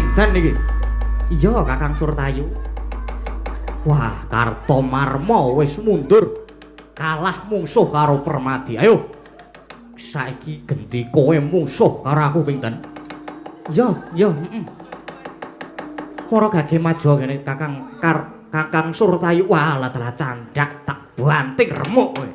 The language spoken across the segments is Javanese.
pinten iki? Iya, Kakang Surtayu. Wah, Kartomarma wis mundur. Kalah mungsuh karo Permadi. Ayo. Saiki genti kowe mungsuh karo aku pinten? Iya, heeh. Mara gage maju kene Kakang Surtayu. Wah, lah candak tak banting remuk kowe.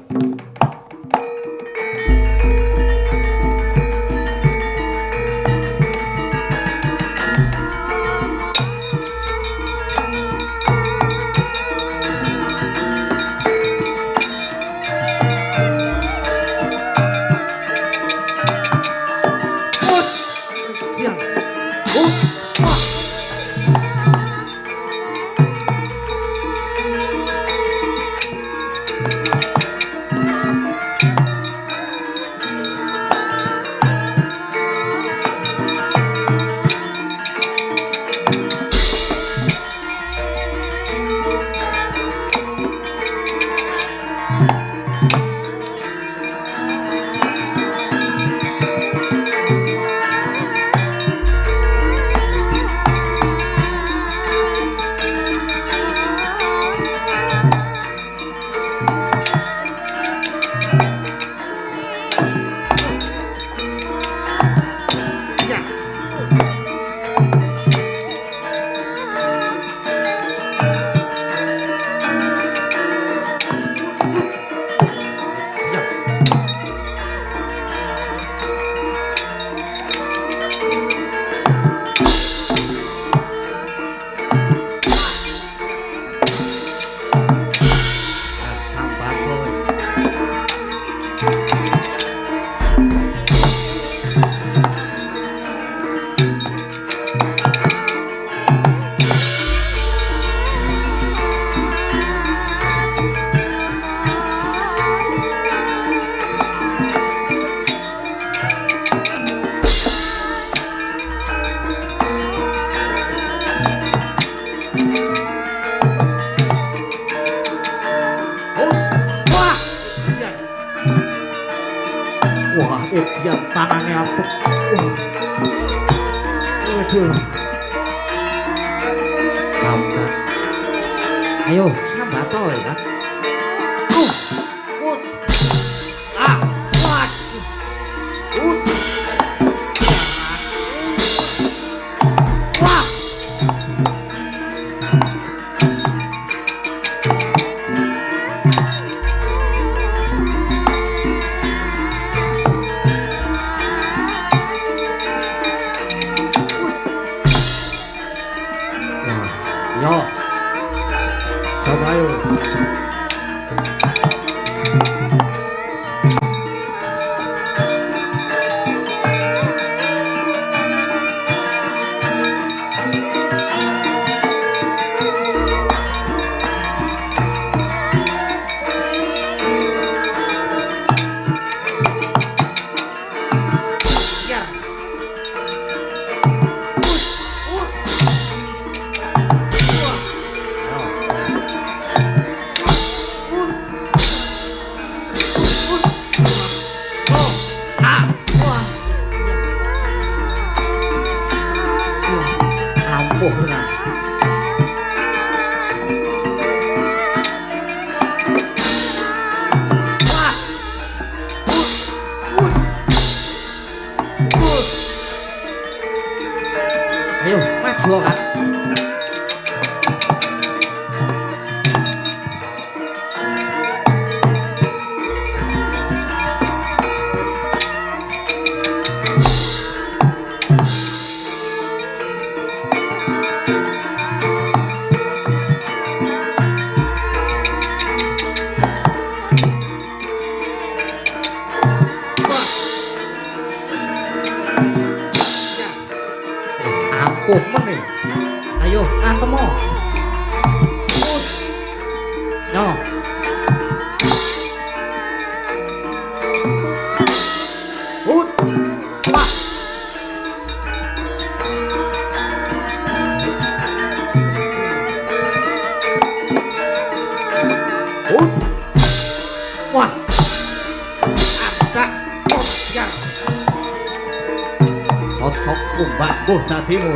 Cocok kumbak buh dadimu.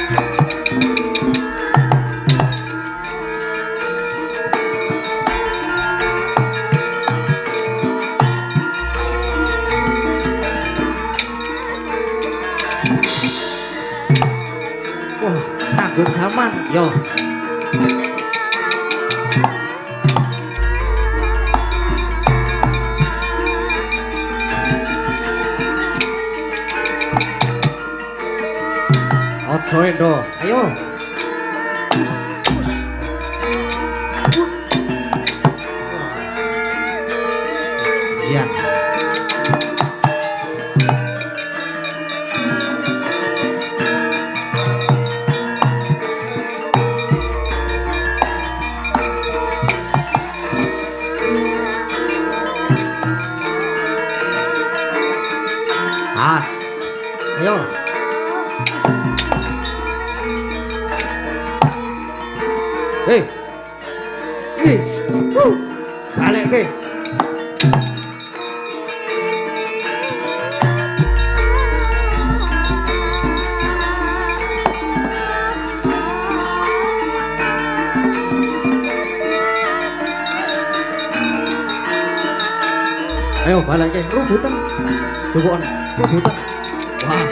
Wah, nganggo gaman yo. Ojo endo, ayo. Siap. As. Ayo. Hei. Balik ke. Ayo balik ke. Rubutan. Coba rubutan. Wah.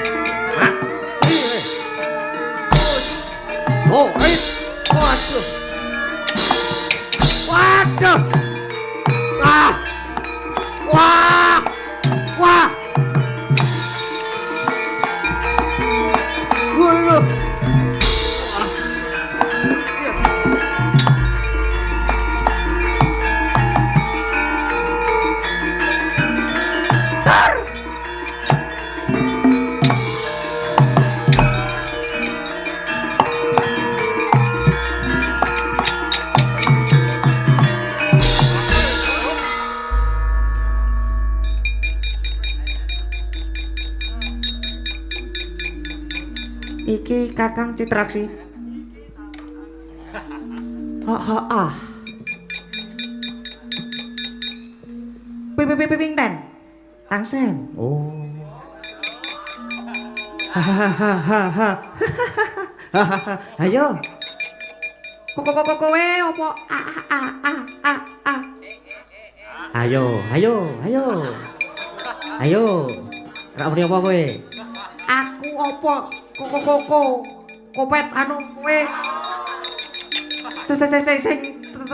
Oh, waduh. Waduh. Wah. Wah. Wah. Waduh. Wah. Siap. Tar. Iki Kakang Citraksi. Ah. Ping-ping-ping-ten. Tangsen. Oh. Hahaha. Ayo. Kowe opo? Ah. Ayo. Ora muni apa kowe? Aku opo? Koko kopet anu kowe sing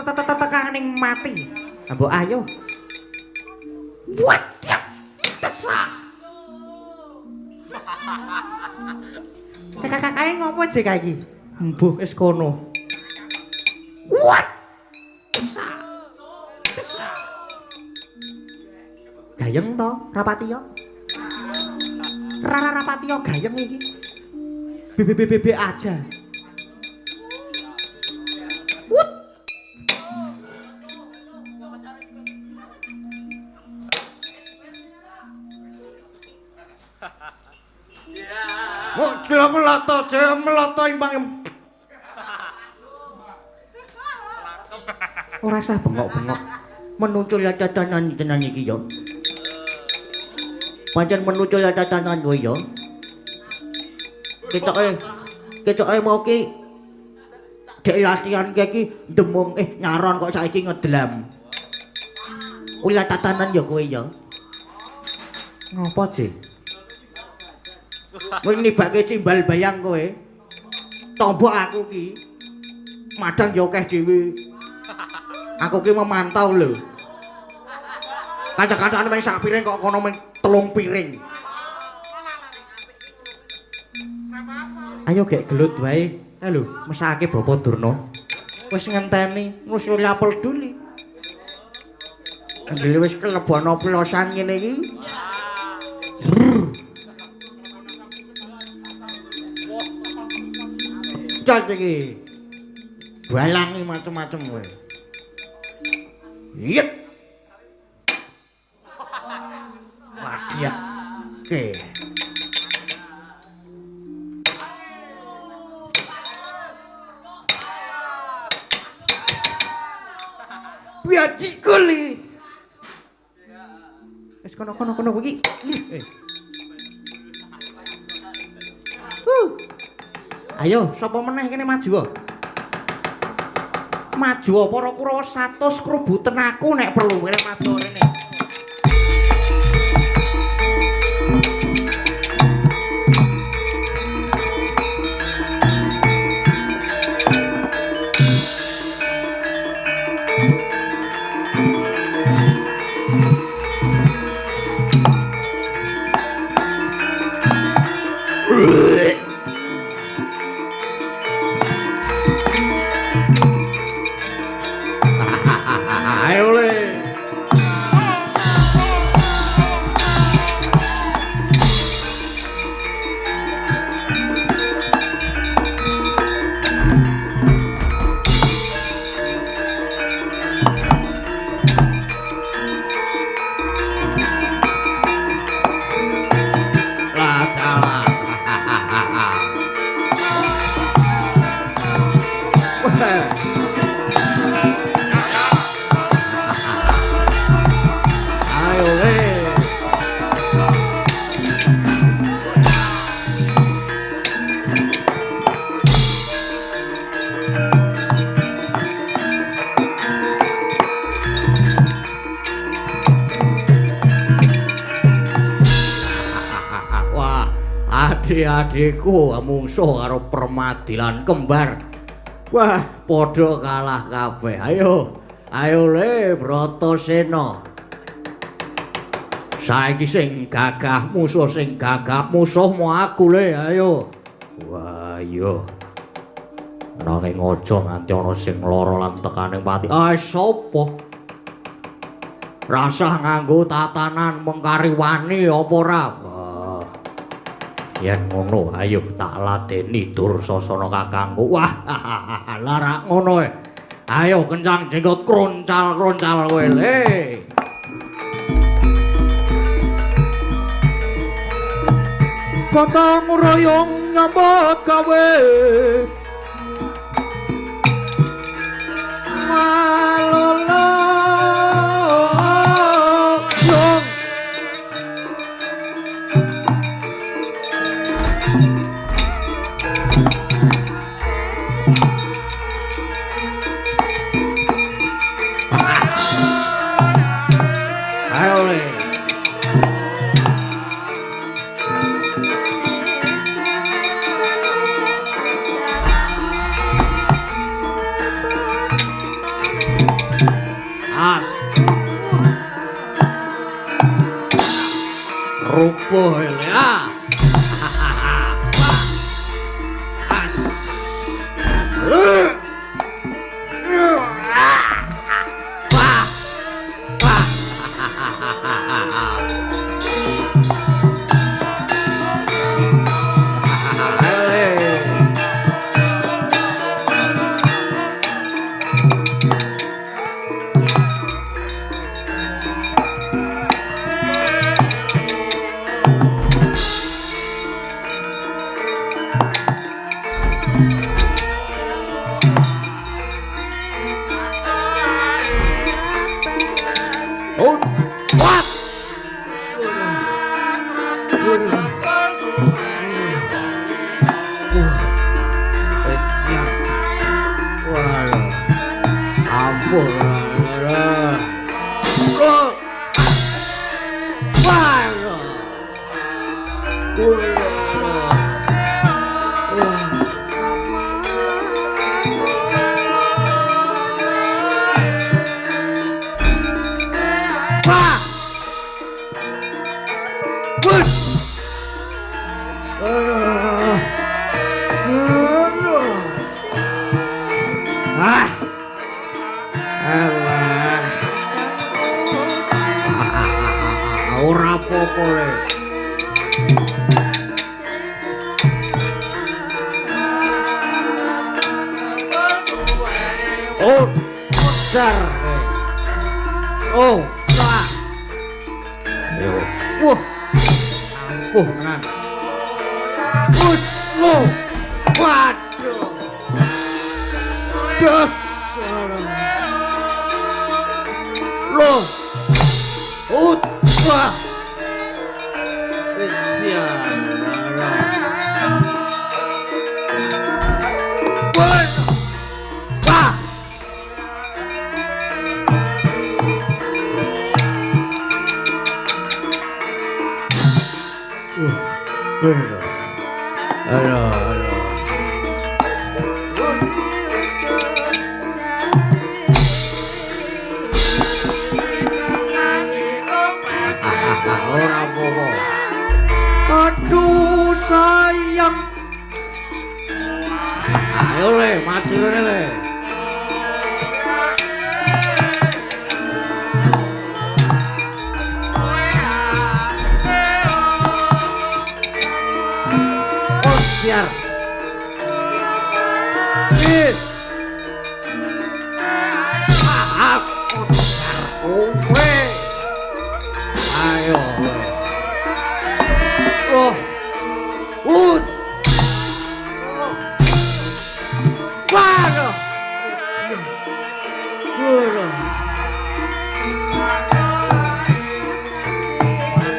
tekaning mati. Mbok ayo. Waduh. Kesah. Kakak-kakake ngopo jek iki? Mbuh wis kono. What? Kesah. Gayeng to, rapati yo. Rapati yo gayeng iki. BBBB aja. Wut. Kok meloto imbang. Ora usah bengok-bengok. Menuncul ya tatanan tenan iki yo. Pancen menuncul ya tatanan kowe yo. Ketoke mau ki dek latihan ki demung nyaron kok saiki ngedlam. Ulah tatanan ya kowe ya. Ngopo sih? Kowe nibake cimbal bayang kowe. Tombok aku ki. Madang ya akeh dhewe. Aku ki memantau lho. Kanca-kancane mung sak piring kok kono mung 3 piring. Ayo gek gelut wae. Lho, mesake Bapak Durna. Wis ngenteni, wis ora peduli. Anggere wis kelebono plosan ngene iki. Cak iki. Balangi macem-macem kowe. Yep. Wadiak. Oke. Biaji kuli. Wis kono iki. Ayo, sapa meneh kene maju. Maju para Kurawa 100 krubuten aku nek perlu kene maju rene. Adik-adikku mungsuh karo Permadilan kembar. Wah, padha kalah kabeh. Ayo le Bratasena. Saiki sing gagah musuhmu aku le, ayo. Wah, iya. Nanging aja nganti ana sing lara lan tekaning pati. Sapa? Rasah nganggo tatanan mengkari wani apa ora? Yen ngono ayo tak ladeni Dursasana kakangku. Wah, larak ngono e. Ayo kencang jenggot kroncal-kroncal kowe le. Gotong royong nyambut gawe. Malolo. Rupo ya. As. Ora apa-apa le. Oh, dar. Oh, wah. Ayo. Wah. Ampuh tenan. Wus, lo. Waduh. Dasar. Lo. Wah. Sian. Wah. Aduh. Ora apa-apa. Aduh sayang. Ayo le, maju rene le. Biar. Ayo. Oh. Waduh.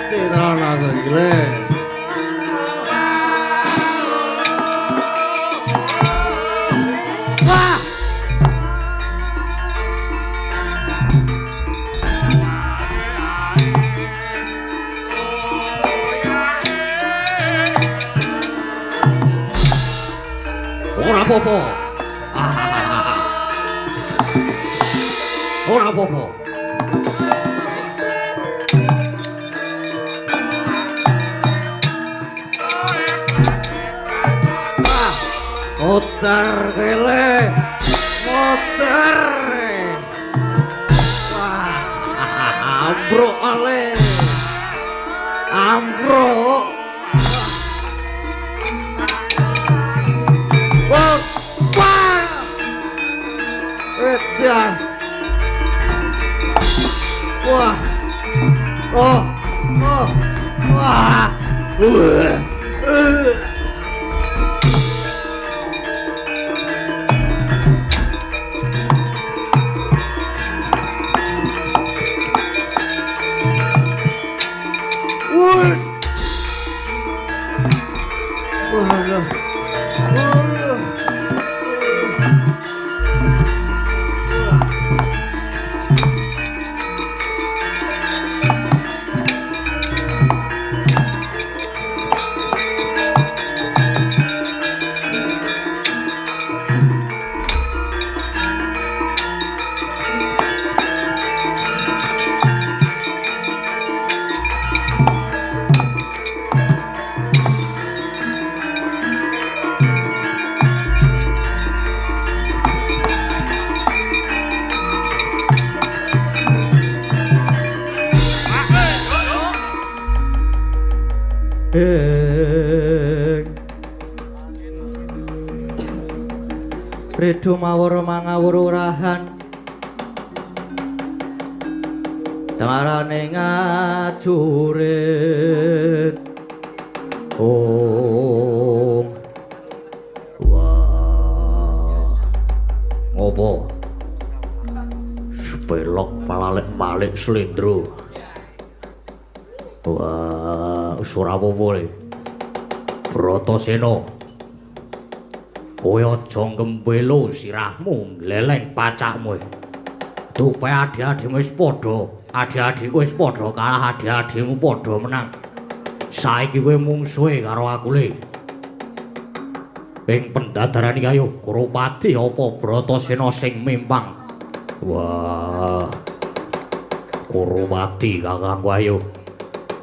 Tidak langsung gile. Wah. Ora apa-apa. Ora apa-apa. Muter kele. Muter. Wah, ambruk ale. Ambruk. Wah. Edan. Wah. Oh. Oh. Wah. Redo mawur mangawur urahan Tamarane ngajurit Om Wah Ngopo Sepelok palalik-palik slendro Wah Surapopo Bratasena Kowe aja ngempelo sirahmu leleng pacakmu. Dupe adi-adimu wis padha, adi-adiku wis padha kalah adi-adimu padha menang. Saiki kowe mungsuhe karo aku le. Ing pendadaran iki ayo Kurupati apa Bratasena sing mimpang. Wah. Kurupati kakangku ayo.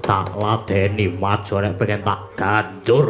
Tak ladeni maju nek pengen tak ganjur.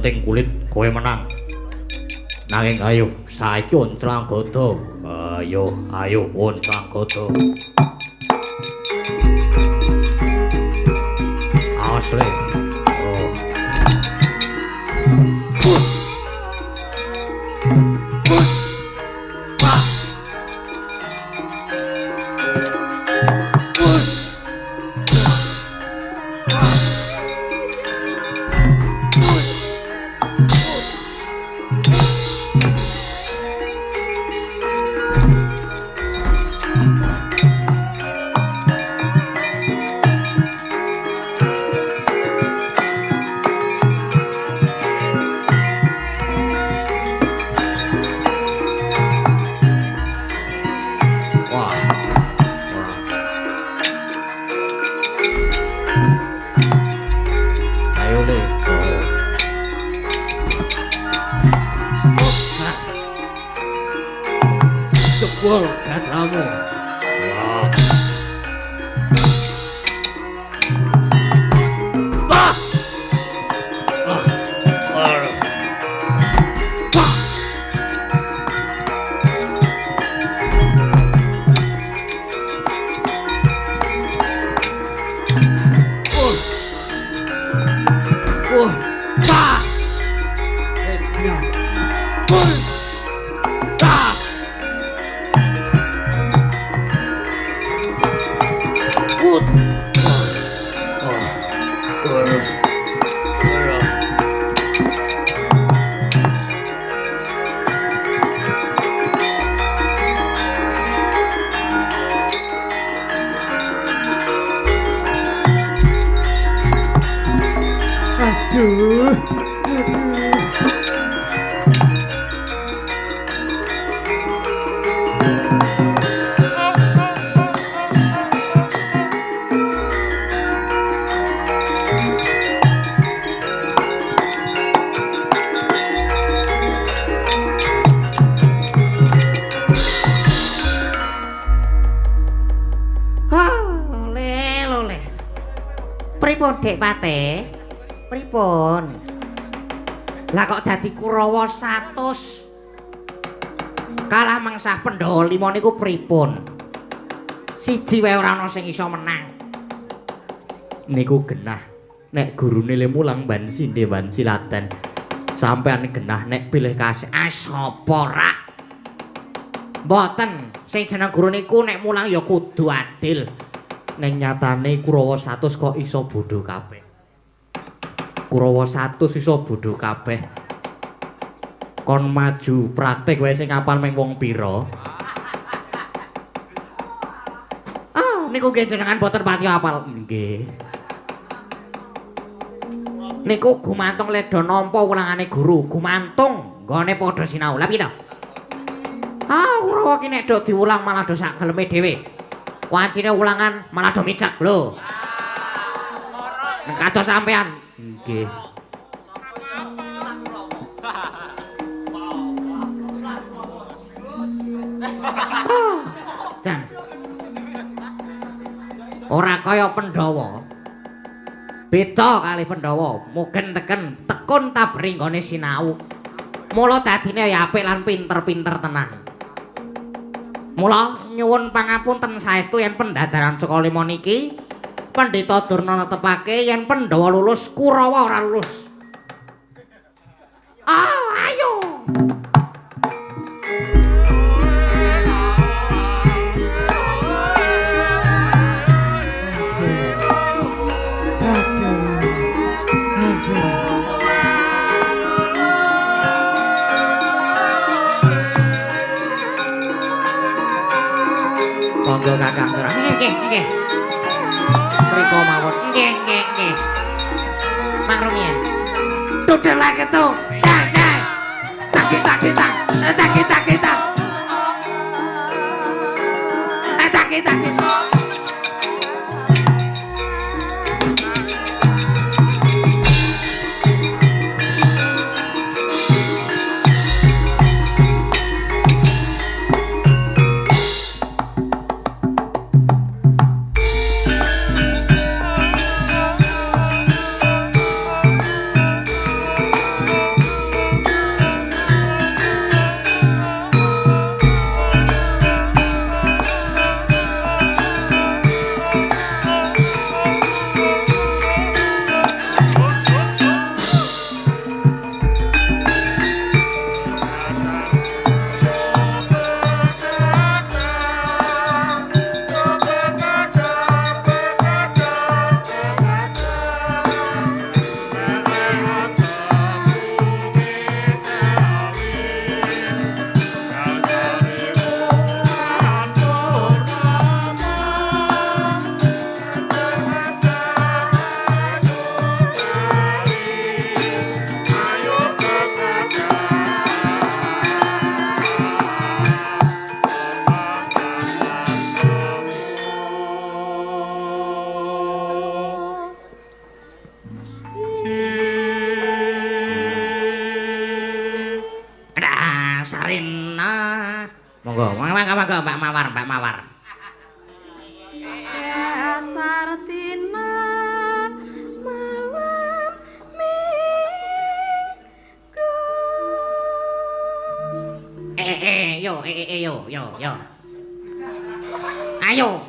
penting kulit kowe menang. Nanging ayo saiki onclang godo. Ayo onclang godo. Asli. Jebol gadamu. Pripun Dek Pate? Pripun? Lah kok dadi Kurawa 100? Kalah mengsah Pandhawa 5 niku pripun? Siji wae ora ana sing iso menang. Niku genah. Nek gurune le mulang ban sinde ban silaten. Sampeyan genah nek pilih kasih. Sapa rak? Mboten, sing jeneng guru niku nek mulang ya kudu adil. Neng nyatane Kurawa 100 kok iso bodho kabeh. Kurawa 100 iso bodho kabeh. Kon maju praktek wae sing apal meng wong pira? Niku nggih jenengan boten pati apal. Nggih. Niku gumantung leda nampa wulangane guru, gumantung nggone padha sinau. Lah piye to? Kurawa ki nek do diulang malah do sak geleme dhewe. Wancine ulangan malah do micek lho. Kados sampean. Nggih. Jan. Ora kaya Pandhawa. Beda kali Pandhawa, mugen teken tekun tabring nggone sinau. Mula dadine ya apik lan pinter-pinter tenan. Mula nyuwun pangapunten saestu yen pendadaran saka lima niki Pendhita Durna netepake yen Pandhawa lulus, Kurawa ora lulus. Ayo. Monggo Kakang Durna. Nggih. Mriko mawon. Nggih. Mangrumiyen. Tudelake to. Tak. Sartina malam minggu. Yo. Ayo.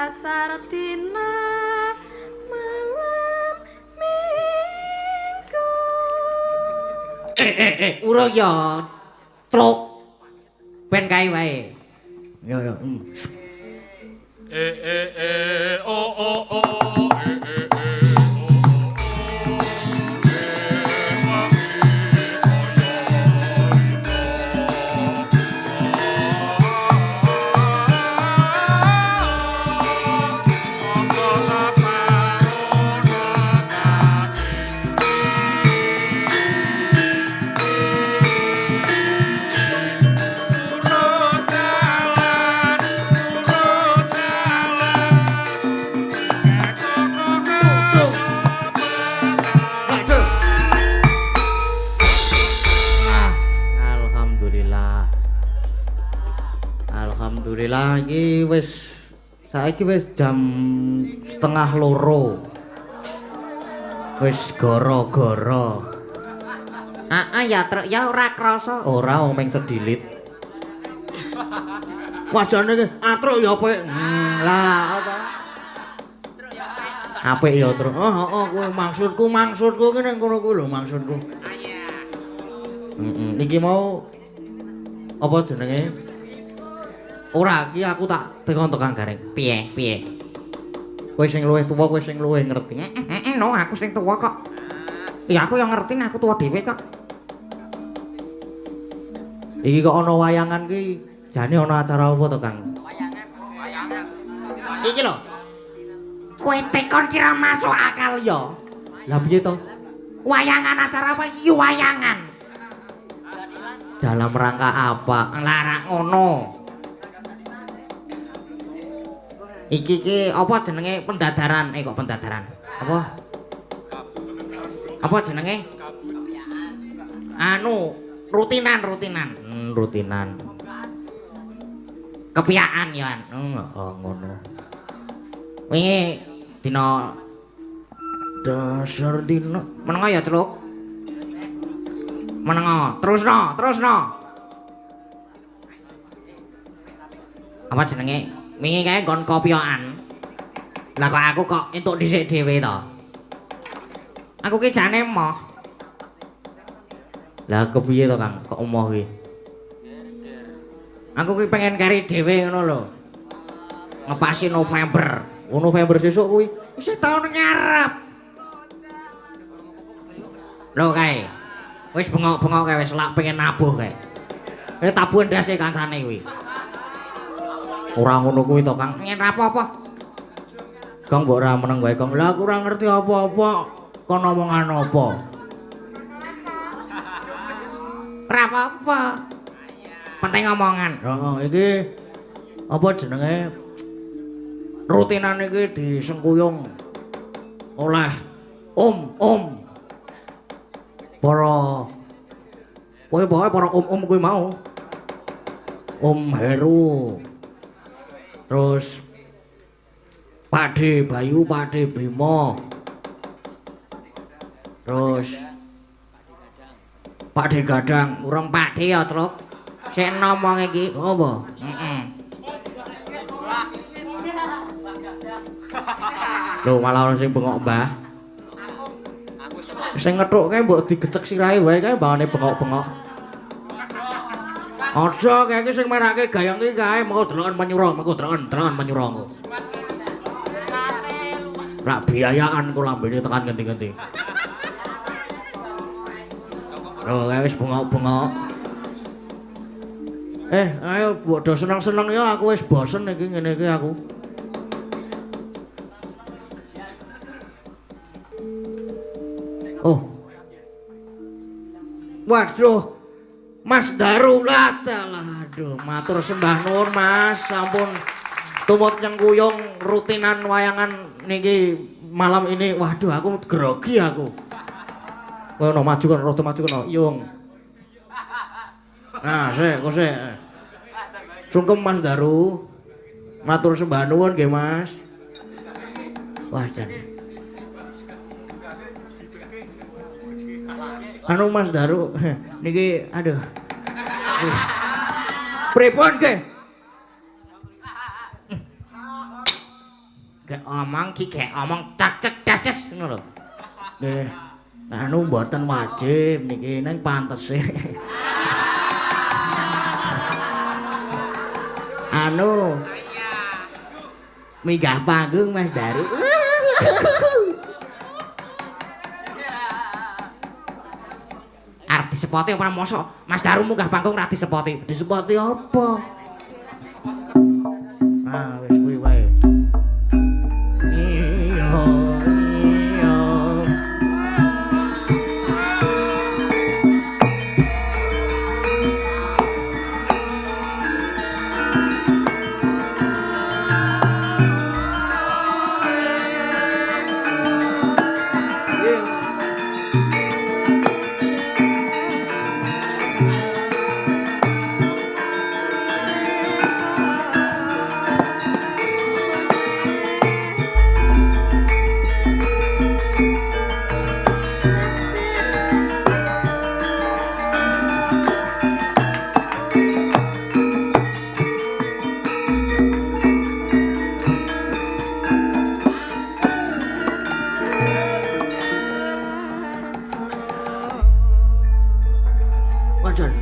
Sartina malam minggu. Urung ya. Truk. Ben kae wae. Yo. Alhamdulillah iki wis saiki wis jam 1:30. Wis gara-gara. Ya truk ya ora krasa. Ora omeng sedilit. Wajane iki atruk ya apik. Lah apa? Apik ya truk. Heeh kuwi maksudku kene ngono kuwi lho maksudku. Iki mau apa jenenge? Ora, iki aku tak tekon tekan Gareng. Piye? Kowe sing luwih tuwa, kowe sing luwih ngerti. No, aku sing tuwa kok. Ya aku yang ngerti aku tuwa dhewe kok. Iki kok ana wayangan ki, jane ana acara apa to, Kang? Wayangan. Iki lho. Kowe tekon kira masuk akal ya. Lah piye to? Wayangan acara apa iki wayangan? Dalam rangka apa? Lara ngono. Iki apa jenenge pendadaran? Kok pendadaran? Apa jenenge? Anu, rutinan. Rutinan. Kepiaan ya. Ngono. Wingi dina dasar dina menengo ya, Truk. Menengo, terusno. Apa jenenge? Wingi kae nggon kopiokan. Lah kok aku kok entuk dhisik dhewe to. Aku ki jane moh. Lah kepiye to, Kang? Kok emoh ki? Aku ki pengen kari dhewe ngono lho. Ngepasi November. November sesuk kuwi. Wis taun ngarep. Lho kae. Wis bengok-bengok kae wis lak pengen nabuh kae. Ini tabuhan ndase kancane kuwi. Ora ngono kuwi to, Kang. Pengen apa-apa? Kong mbok ora meneng wae Kong. Lah aku ora ngerti apa-apa. Kon omongan apa? Ora apa-apa. Penting omongan. Heeh, iki apa jenenge? Rutinan iki disengkuyung oleh om para pokoke para om kuwi mau. Om Heru. Terus Pakde Bayu, Pakde Bimo. Terus Pakde Gadang, Urung Pakde ya, Truk. Sik ngomong iki. apa? Heeh. Lho malah ono sing bengok Mbah. Sing ngethukke mbok digecek sirahe wae kae bangane bengok-bengok. Aja kae iki sing merake gayang iki kae mengko deloken menyura, mengko deloken menyura. Rak biayaan ku lambene tekan ngendi-ngendi. Lho kae wis bengok-bengok. Ayo mbok do seneng-seneng ya aku wis bosen iki ngene iki aku. Oh. Waduh. Mas Darurat. Aduh, matur sembah nuwun Mas. Sampun tumut nyengkuyung rutinan wayangan niki malam ini. Waduh, aku grogi aku. Kowe ono maju kan, rada maju kan, Yung. Nah, kok sik. Sungkem Mas Daru. Matur sembah nuwun nggih Mas. Wah, jan. Anu Mas Daru, niki aduh. Pripun ke? Gek omong cak cek des ngono lho. Nggih. Anu mboten wajib niki ning pantese. Anu. Minggah panggung Mas Daru. Arep disepoti ora mosok Mas Daru munggah panggung ra disepoti. Disepoti apa? Nah, wis kuwi wae. Iya.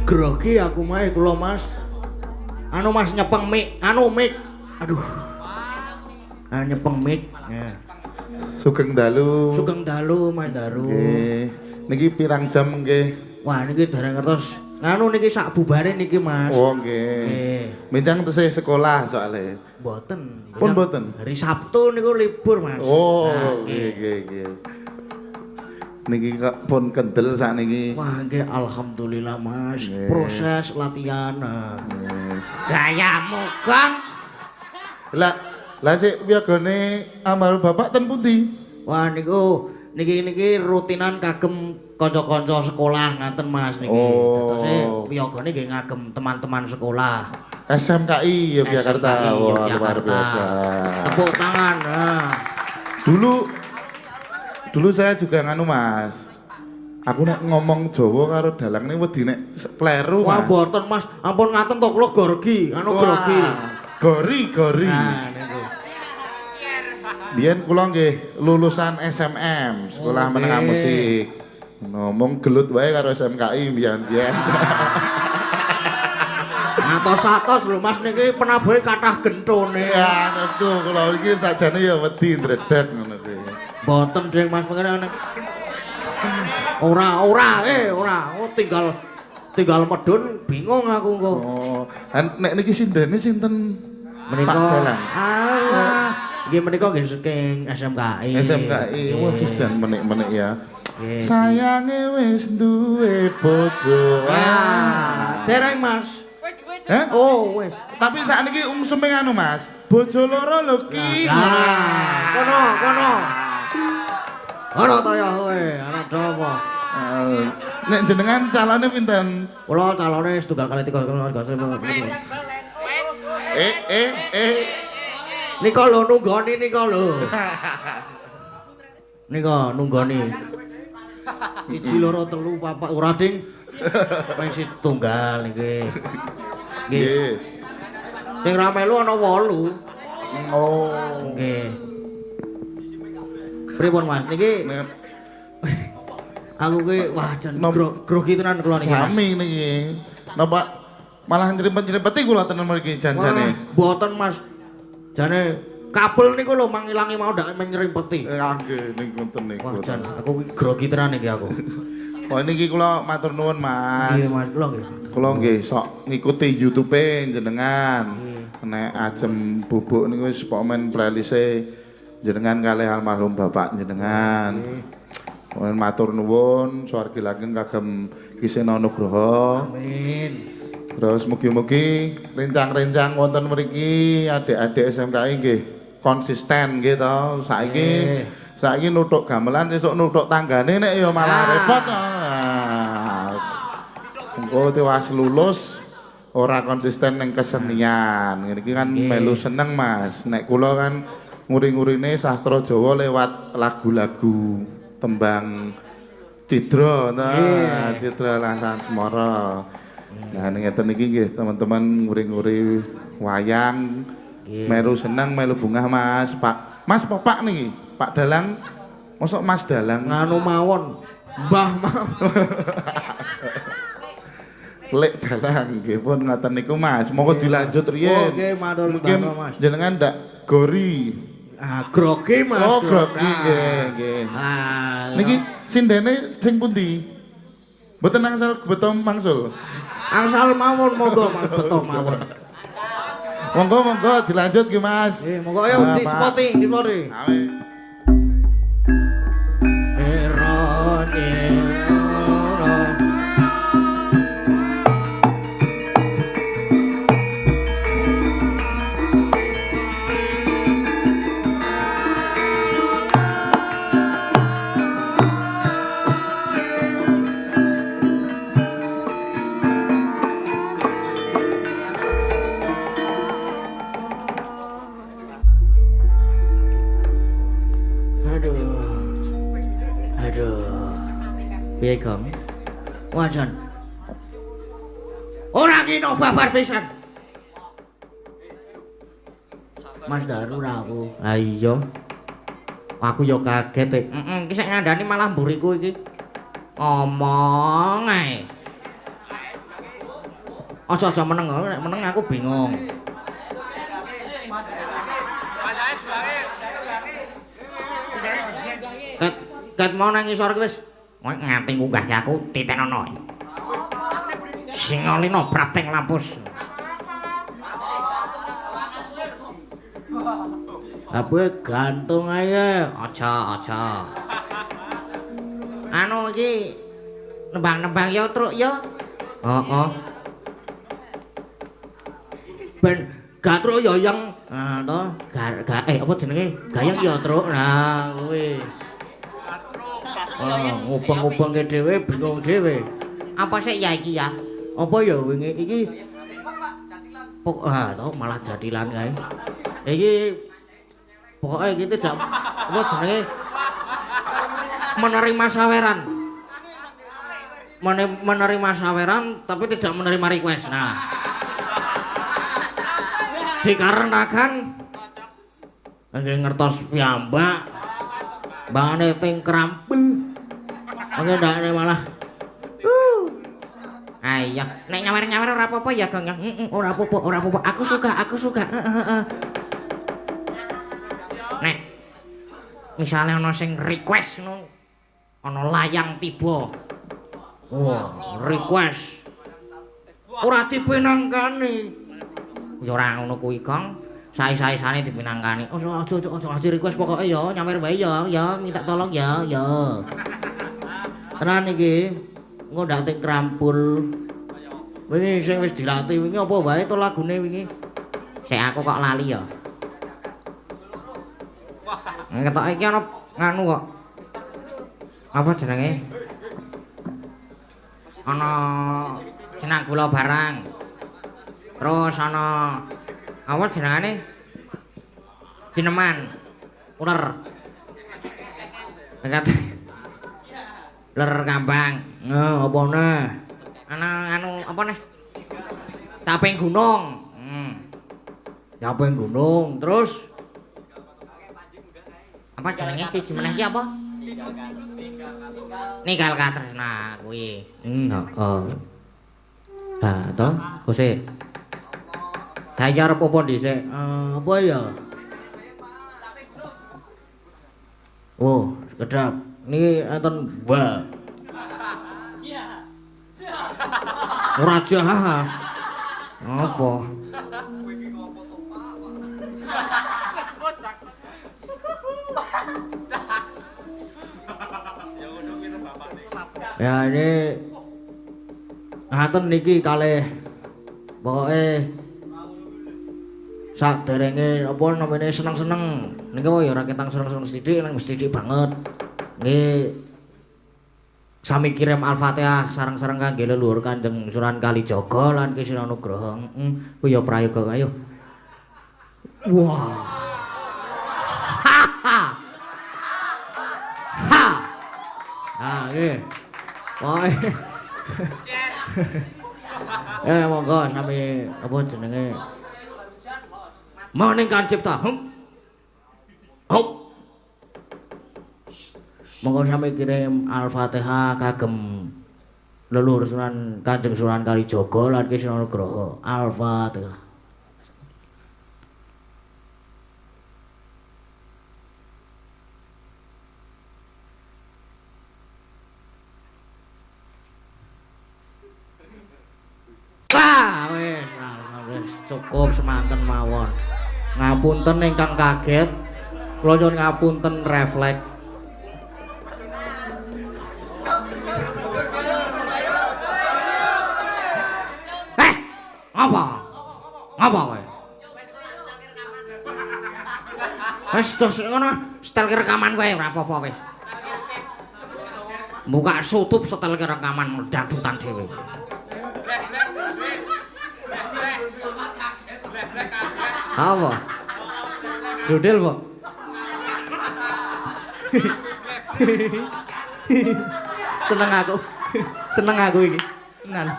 Grogi aku mah kula Mas. Anu Mas nyepeng mik, mik. Aduh. Nyepeng mik. Ya. Sugeng dalu. Sugeng dalu Mas Daru. Nggih. Niki pirang jam nggih? Wah niki dereng ngertos. Anu niki sak bubare niki Mas. Oh nggih. Nggih. Mencang tesih sekolah soalnya. Mboten. Pun mboten. Hari Sabtu niku libur Mas. Oh nggih. Niki kok pun kendel sakniki. Wah nggih alhamdulillah Mas. Proses latihan. Gayamu, Gong. Lah sik wiyagane almarhum Bapak ten pundi? Wah niku niki rutinan kagem kanca-kanca sekolah ngaten Mas niki. Oh. Dadose wiyagane nggih ngagem teman-teman sekolah. SMKI Yogyakarta. SMKI Wah, Yogyakarta. luar biasa. Tepuk tangan. Nah. Dulu saya juga nganu Mas. Aku nek ngomong Jawa karo dalang ini wedi nek kleru Wah Mas. mboten Mas, ampun ngaten to kula grogi, grogi. Gori. Nah niku. Biyen kula nggih lulusan SMM, Sekolah Menengah Musik. Ngomong gelut wae karo SMKI biyen-biyen. Atos-atos lho Mas niki penabuhe kathah gentone. Ya, tentu kula iki sakjane ya wedi ndredeg ngono kuwi. Mboten Ding Mas mengene. Ora. Oh, tinggal medun bingung aku kok. Oh, nek niki sindene sinten? Menika Pak Dalang. alah Nggih menika nggih saking SMKI. SMKI. Waduh jan menik-menik ya. Sayange wis duwe bojo. Dereng Mas. Hah? Oh, wis. Tapi sakniki ungsume anu Mas. Bojo loro lho ki. Kono. Ana ta ya kowe, ana apa? Nek jenengan calone pinten? Kula calone setunggal kali 3 Nika lho nunggoni nika lho. Nika nunggoni. 1 2 3 4 ora ding. Wis setunggal niki. Nggih. Sing ra melu ana 8. Oh. Nggih. Pripun Mas niki? Aku ki wah jan grogi tenan kula niki. Sami niki. Napa malah nyrimpet-nyrimpeti kula tenan mriki janjane. Mboten Mas. Jane kabel niku lho mangilangi mau ndak menyrimpeti. Nggih niku ngoten niku. Wah jan aku ki grogi tenan iki aku. Oh niki kula matur nuwun Mas. Nggih Mas kula nggih. Kula nggih sok ngikuti YouTube-e jenengan. Nek ajem bubuk niku wis pokoke playlist-e jenengan kalih almarhum bapak jenengan. Mohon matur nuwun swargi langgeng kagem Kisena Nugroho. Amin. Terus mugi-mugi rencang-rencang wonten mriki adik-adik SMKI nggih konsisten nggih to. Saiki nuthuk gamelan sesuk nuthuk tanggane nek ya malah repot. Engko tewas lulus ora konsisten ning kesenian. Ngene iki kan melu seneng Mas. Nek kula kan nguri-ngurine sastra Jawa lewat lagu-lagu tembang Cidra, Cidra Lasan Semara. Nah ngeten iki nggih teman-teman nguri-nguri wayang. Melu seneng, melu bungah Mas. Mas Pak niki, Pak Dalang. Mosok Mas Dalang Nganu mawon. Mbah mawon. Lek Dalang nggih pun ngoten niku Mas. Monggo dilanjut riyen. Oke, matur mungkin Mas. jenengan ndak gori. Grogi Mas. Oh, grogi nggih. Niki sindene sing pundi? Mboten angsal beto mangsul. Angsal mawon monggo beto mawon. Monggo dilanjut nggih Mas. Nggih, monggo ayo di spotting. Amin. Piye, Gong? Wajan. Ora kino babar pisan. Mas Daru ra aku. Ha iya. Aku yo kaget. Iki sik ngandani malah mburiku iki. Omong ae. Aja meneng, nek meneng aku bingung. Ket mau nang isor ki wis nganti munggah aku titenono. Singolino prateng lampus. Apa gantung ae, aja. Anu iki nembang-nembang ya truk ya. Heeh. Ben gak truk ya yang to, apa jenenge? Gayeng ya truk. Nah, kuwi. Ngubeng-ngubeng ke dhewe bingung dhewe. Apa sih ya iki ya? Apa ya wingi iki? To malah jadilan kae. Iki pokoke iki tidak apa jenenge menerima saweran. Menerima saweran tapi tidak menerima request. Nah. Dikarenakan nggih ngertos piyambak bangane ting krampel. Oke ndakne malah. Ayo, nek nyawer-nyawer ora apa-apa ya, Gong. Ora apa-apa. Aku suka. Nek misale ana sing request ngono, ana layang tiba. Wah, request. Ora dipenangkani. Ya ora ngono kuwi, Gong. Sai-saisane dipinangkani. Ojo ngasih request pokoke ya, nyawer wae ya, minta tolong ya. Tenan iki. Engko ndak ting krampul. Wingi sing wis dilatih wingi apa wae to lagune wingi? Sik aku kok lali ya. Ketok iki ana nganu kok. Apa jenenge? Ana jenang gula barang. Terus ana apa jenengane? Cineman. Uler. Dekat. Uler kambang. Apa neh? Ana anu apa neh? Caping gunung. Caping gunung. Terus apa jenenge siji meneh iki apa? Nikel Katresna kuwi. Heeh. Nah, to, Gusik. Saiki arep apa dhisik? Apa ya? Oh, sekedap. Niki enten Mbak. Ora jahat. Apa? Ya ini ngaten niki kalih pokoke saderenge apa namanya seneng-seneng niki ya ora ketang seneng-seneng sithik nang mesti sithik banget. Nggih sami kirim Al-Fatihah sareng-sareng kangge leluhur Kanjeng Sunan Kalijaga lan Ki Sira Nugraha. Kuwi ya prayoga ayo. Wah. Ha ha. Ha. Ah, nggih. Oh. Monggo sami apa jenenge? Maningkan cipta. Hop. Monggo sami kirim Al-Fatihah kagem leluhur Sunan Kanjeng Sunan Kalijaga lan Ki Sira Nugraha. Al-Fatihah. Wis cukup semanten mawon. Ngapunten ingkang kaget. Kula nyuwun ngapunten refleks. Ngapa kowe? Wis terus ngono, setel rekaman wae ora apa-apa wis. Buka YouTube setel rekaman dangdutan dhewe. Apa? Judel, Pak. Seneng aku iki. Tenan.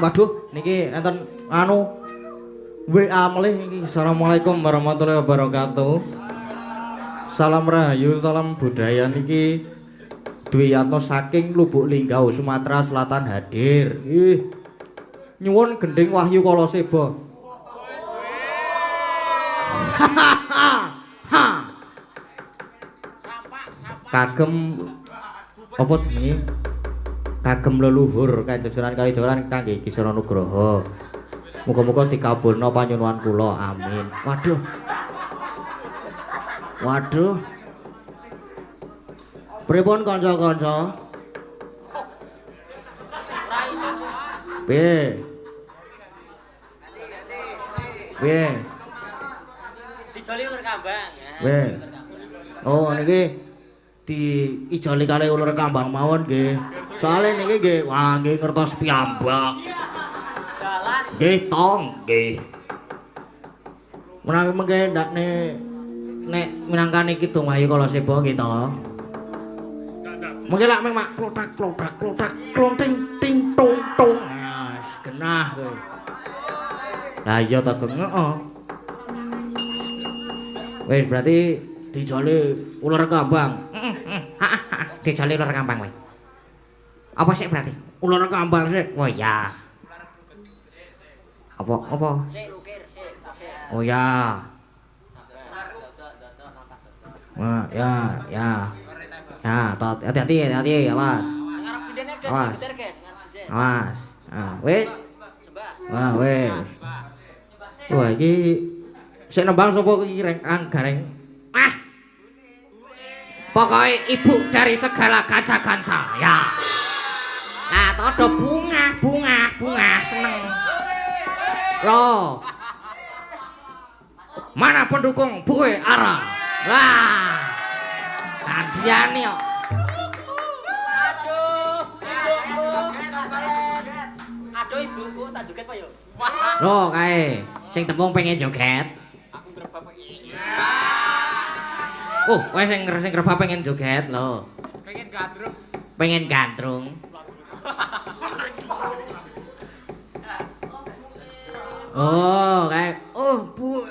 Waduh, niki enten anu WA melih iki. Assalamualaikum warahmatullahi wabarakatuh. Salam rahayu, salam budaya niki Dwiyatno saking Lubuk Linggau, Sumatera Selatan hadir. Nyuwun gending Wahyu Kaloseba. Kagem apa jenenge? Kagem leluhur Kanjeng Sunan Kalijaga lan kangge Ki Sira Nugraha. Muga-muga dikabulna panyuwun kula. Amin. Waduh. Pripun kanca-kanca? Piye? Dijoli uler kambang. Oh niki diijoli kalih uler kambang mawon nggih. Soale niki nggih wah nggih ngertos piyambak. Jalan. Nggih tong nggih. Menawi mengke ndakne nek minangkane Kidung Wahyu Kaloseba nggih to. Mungkin lak mek klotak klonting ting tung tung. Wis genah kowe. Lah iya ta heeh. Wis berarti dijoli ular kambang. Dijoli uler kambang kowe. Apa sih berarti? Ular kambang sih. Oh ya. Apa? Sik lukir, sik. Oh ya. Wah, ya. Ya, hati-hati, awas. Ngarep sidene Awas. Awas. Ah, wis. Wah, wis. Wah, iki sik nembang sapa iki Kang Gareng? Ah. Pokoknya ibu dari segala kaca-kaca. Ya. Ah, todo bunga seneng. Loh. Mana pendukung Buwe Ara? Wah. Kadian yo. Aduh ibuku tak joget Pak yo. Loh kae sing tembung pengen joget. Aku grebak Pak. Oh, kowe sing grebah pengen joget lho. Pengen gandrung. Pengen gandrung. Oh, kayak Bu.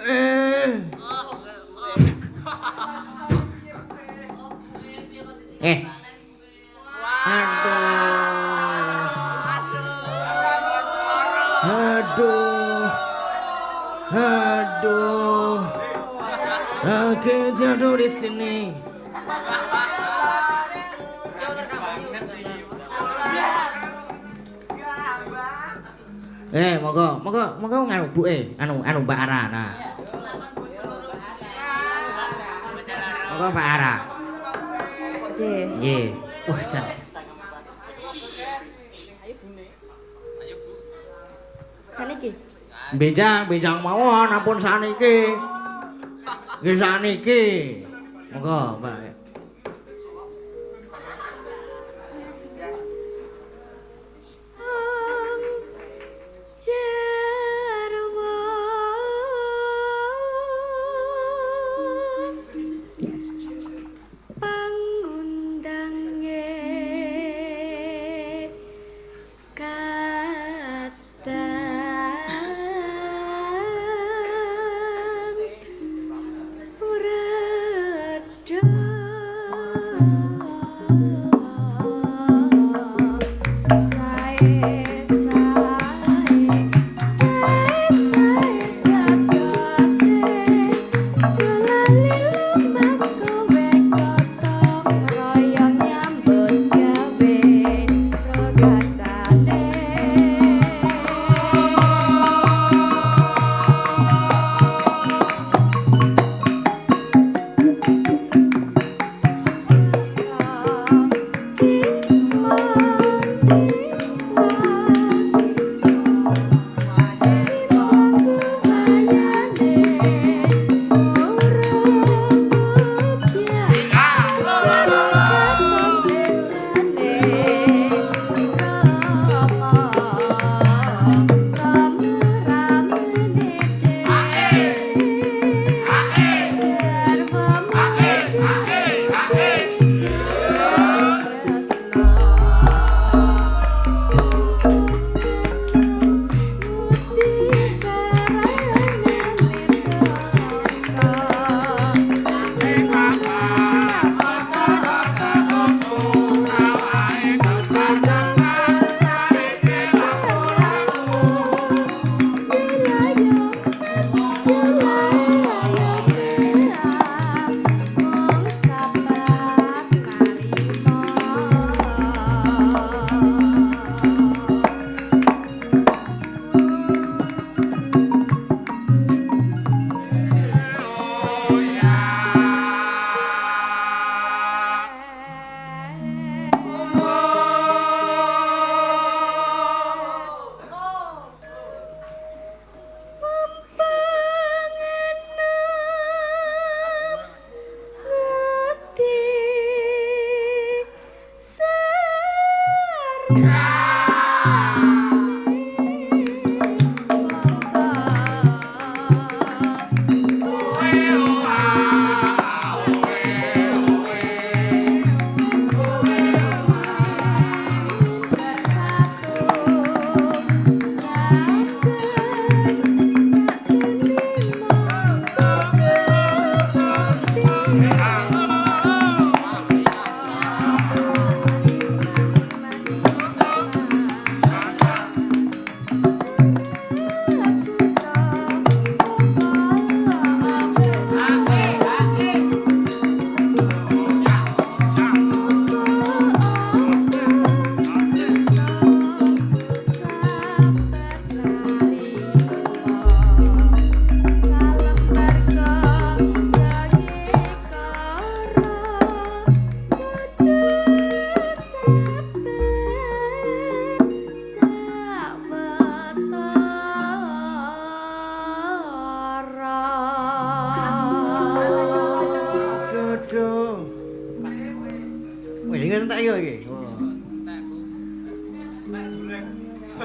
Aduh. Aku jatuh di sini. Moga nganu Bu anu Mbak Ara nah. Moga Mbak Ara. J. Nggih. Wah, jan. Kan iki. Benjang mawon ampun saniki. Nggih saniki. Moga Mbak. Ura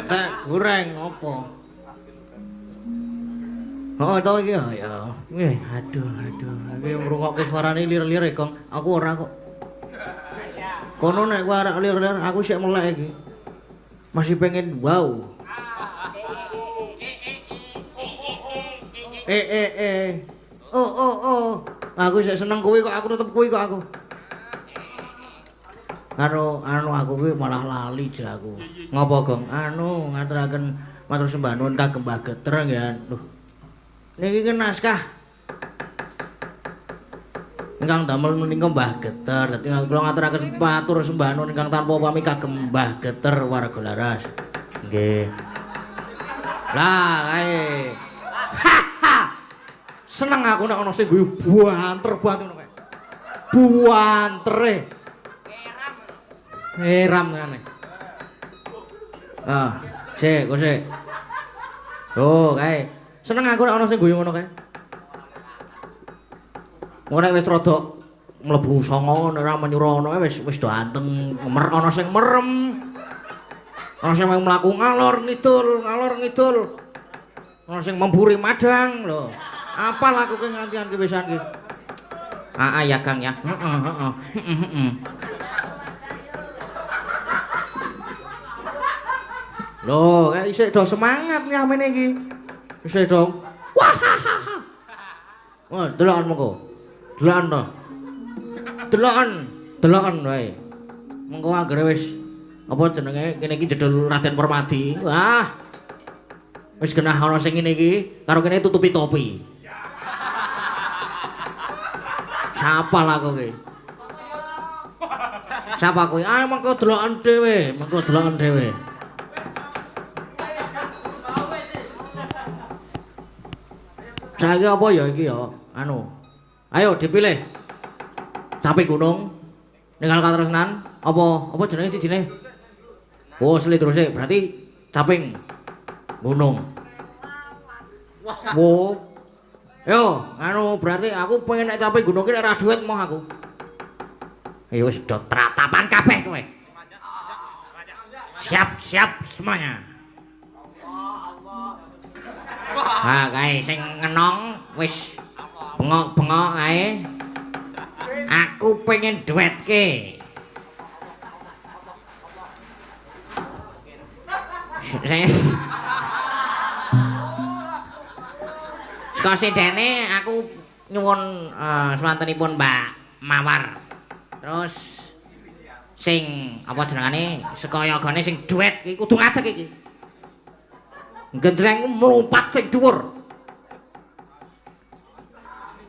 Tak goreng apa? Oh, to iki ya. Wih, aduh. Iki ngrungokke suarane lir-lir Kong. Aku ora kok. Kono nek kowe arek lir-lir, aku sik melek iki. Masih pengen wow. Oh. Aku sik seneng kuwi kok, aku tetep kuwi kok aku. Anu aku kuwi malah lali jaku. Ngopo, Gong? Ngaturaken matur sembah nuwun kagem Mbah Geter ya. Duh. Niki kan naskah ingkang damel menika Mbah Geter. Dadi kula ngaturaken matur sembah nuwun ingkang tanpa pamit kagem Mbah Geter warga Laras. Nggih. Lah kae. Seneng aku nek ana sing guyu banter ngono kae. Buantere. Heram ngene. Sik. Oh, kae. Seneng aku nek ana sing guyu ngono kae. Ora wis rada mlebu sanga nek ora menyurono wis do anteng ana sing merem. Ana sing mlaku ngalor ngidul. Ana sing memburi madang lho. Apa laku ke ngantian ki wisan ki? Ya Kang ya. Heeh. Loh, kayak isik do semangat nih amene iki. Isik do. Wah. Wah, delokan mengko. Delokan to. Delokan wae. Mengko anggere wis apa jenenge kene iki jedul Raden Permadi. Wah. Wis genah ana sing ngene iki karo kene tutupi topi. Siapa lah kowe? Siapa kowe? Mengko delokan dhewe. Saiki apa ya iki ya? Ayo dipilih. Capek gunung. Ninggal katresnan apa jenenge sijine? Oh, seli terus berarti caping gunung. Wo. Yo, berarti aku pengen nek caping gunung ki nek ra duit moh aku. Ayo wis do tratapan kabeh kowe. Siap semuanya. Kae sing ngenong wis bengok-bengok kae. Aku pengen duetke. Saka sedene aku nyuwun swantenipun Mbak Mawar. Terus sing apa jenengane sekayagane sing duet iki kudu ngadeg iki. Gendreng mlumpat sing dhuwur.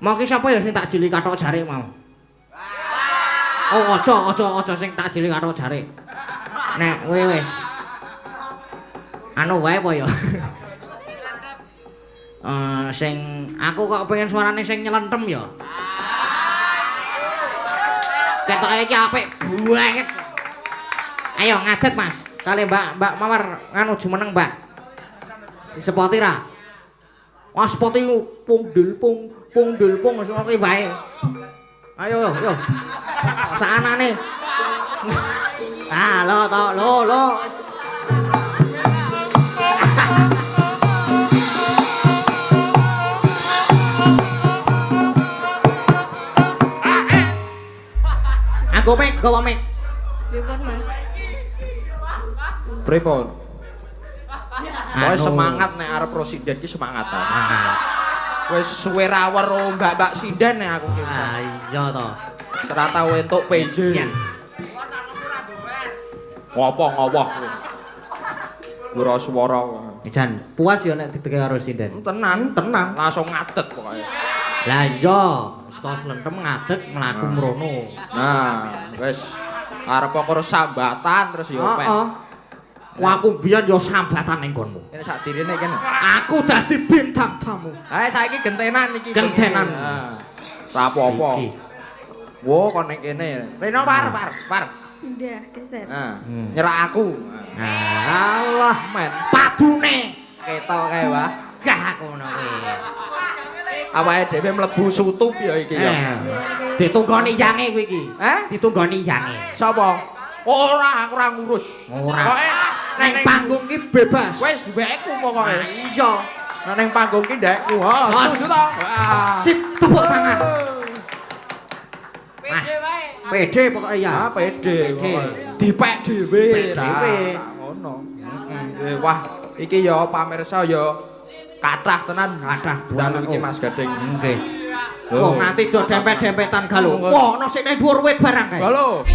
Mau ki sapa ya sing tak jili kathok jare mau? Oh, aja sing tak jili kathok jare. Nek kowe wis wae apa ya? Sing aku kok pengen suarane sing nyelentem ya. Ketoke iki apik banget. Ayo ngadeg Mas. Kali Mbak Mawar jumeneng Mbak. Sepoti ra? Wah sepoti pung delpung wis ngono kuwi wae. Ayo. Saanane. Lo. Gowo mek. Pripun Mas? Pripun? Semangat nek arep presiden ki semangatan. Wis suwe ra weruh Mbak Sinden nek aku ki. Iya to. Ora tau entuk PJ. Ngopo? Ora swara. Jan, puas ya nek diteke karo Sinden. Tenan. Langsung ngadeg pokoke. Lah iya, saka slentem ngadeg mlaku mrono. Nah, wis arep karo sambatan terus ya pen. Wah aku biyen ya sambatan ning nggonmu. Kene sak direne kene. Aku dadi bintang tamu. Saiki gentenan iki. Gentenan. Ora apa-apa. Wo kon ning kene. Reno par. Pindah geser. Nyerah aku. Alah men. Padune Ketok kae wah. gah aku ngono kuwi. Awake dhewe mlebu sutup ya iki ya. Ditunggoni yange kowe iki. Ditunggoni yange. Sapa? Ora, aku ora ngurus. Ora. Pokoke Ning panggung ki bebas. Wis mbekku pokoke. Iya. Nek ning panggung ki ndekku. Setuju to? Sip tepuk tangan. Pede wae. Pede pokoke ya. Pede. Pede. Dipek dhewe. Dipek dhewe. Ngono. Wah, iki ya pamirsa ya kathah tenan. Kathah dalu iki oh. Mas Gading. Nggih. Loh. Wong nganti do dempet-dempetan galuh. Oh, Wah, ana sik ning dhuwur wit barang kae. Halo.